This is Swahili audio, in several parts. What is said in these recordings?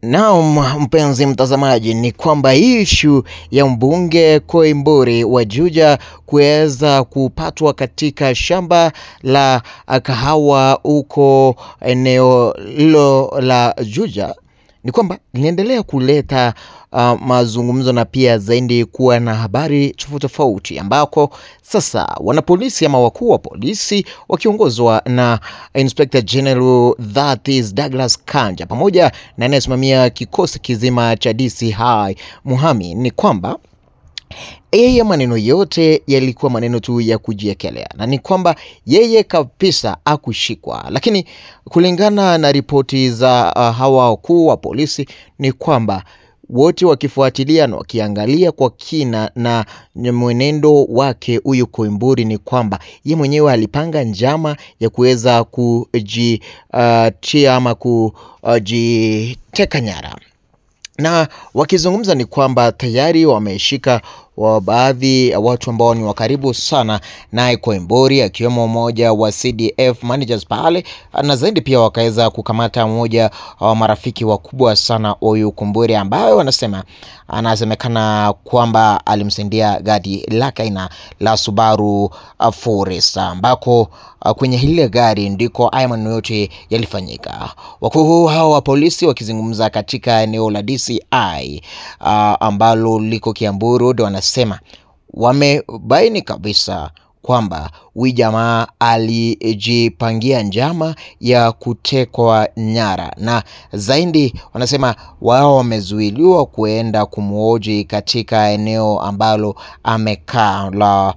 Naam, mpenzi mtazamaji, ni kwamba issue ya mbunge Koimburi wa Juja kuweza kupatwa katika shamba la kahawa huko eneo hilo la Juja ni kwamba linaendelea kuleta mazungumzo na pia zaidi kuwa na habari tofauti ambako sasa wanapolisi ama wakuu wa polisi wakiongozwa na Inspector General that is Douglas Kanja pamoja na anayesimamia kikosi kizima cha DCI Muhami ni kwamba yeye maneno yote yalikuwa maneno tu ya kujiekelea na ni kwamba yeye kabisa akushikwa, lakini kulingana na ripoti za hawa wakuu wa polisi ni kwamba wote wakifuatilia na wakiangalia kwa kina na mwenendo wake huyu Koimburi ni kwamba yeye mwenyewe alipanga njama ya kuweza kujitia ama kujiteka nyara. Na wakizungumza ni kwamba tayari wameshika baadhi ya watu ambao ni wakaribu sana naye Koimburi, akiwemo mmoja wa CDF managers pale, na zaidi pia wakaweza kukamata mmoja wa marafiki wakubwa sana huyu Koimburi ambaye anasemekana kwamba alimsaidia gari lake aina la Subaru Forester ambako kwenye hile gari ndiko haya maneno yote yalifanyika. Wakuu hao wa polisi wakizungumza katika eneo la DCI ambalo liko Kiambu Road wanasema wamebaini kabisa kwamba huyu jamaa alijipangia njama ya kutekwa nyara, na zaidi wanasema wao wamezuiliwa kuenda kumhoji katika eneo ambalo amekaa la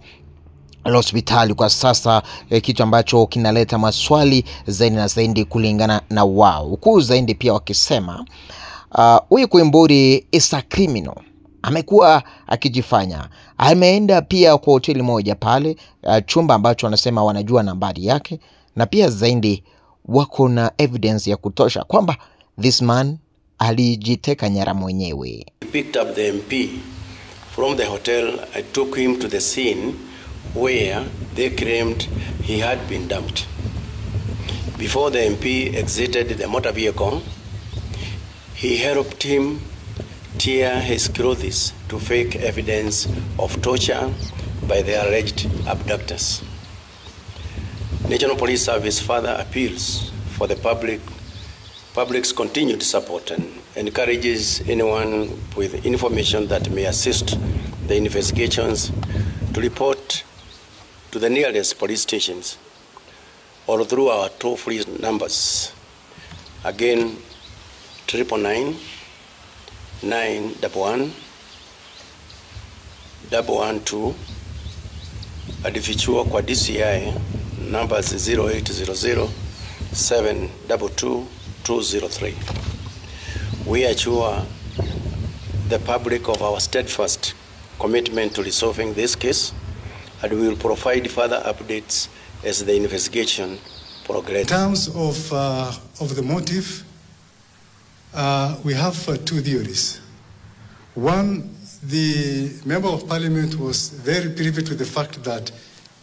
hospitali kwa sasa, kitu ambacho kinaleta maswali zaidi na zaidi kulingana na wao. Huku zaidi pia wakisema huyu Koimburi is a criminal. Amekuwa akijifanya. Ameenda pia kwa hoteli moja pale, chumba ambacho wanasema wanajua nambari yake, na pia zaidi wako na evidence ya kutosha kwamba this man alijiteka nyara mwenyewe. I picked up the MP from the hotel. I took him to the scene where they claimed he had been dumped. Before the MP exited the motor vehicle, he helped him tear his clothes to fake evidence of torture by the alleged abductors. National Police Service further appeals for the public's continued support and encourages anyone with information that may assist the investigations to report to the nearest police stations or through our toll-free numbers. Again, 999 911 112, adifichua kwa DCI numbers 0800 722 203. We assure the public of our steadfast commitment to resolving this case, and we will provide further updates as the investigation progresses. In terms of the motive, we have two theories. One, the Member of Parliament was very privy to the fact that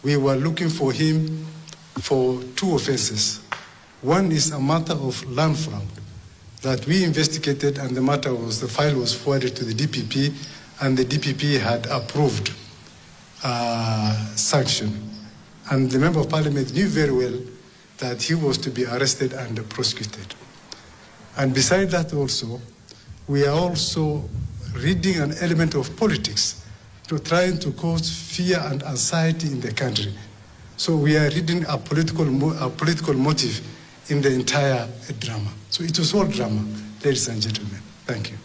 we were looking for him for two offenses. One is a matter of land fraud that we investigated, and the file was forwarded to the DPP, and the DPP had approved sanction. And the Member of Parliament knew very well that he was to be arrested and prosecuted. And beside that also, we are also reading an element of politics to trying to cause fear and anxiety in the country. So we are reading a political motive in the entire drama. So it was all drama, ladies and gentlemen. Thank you.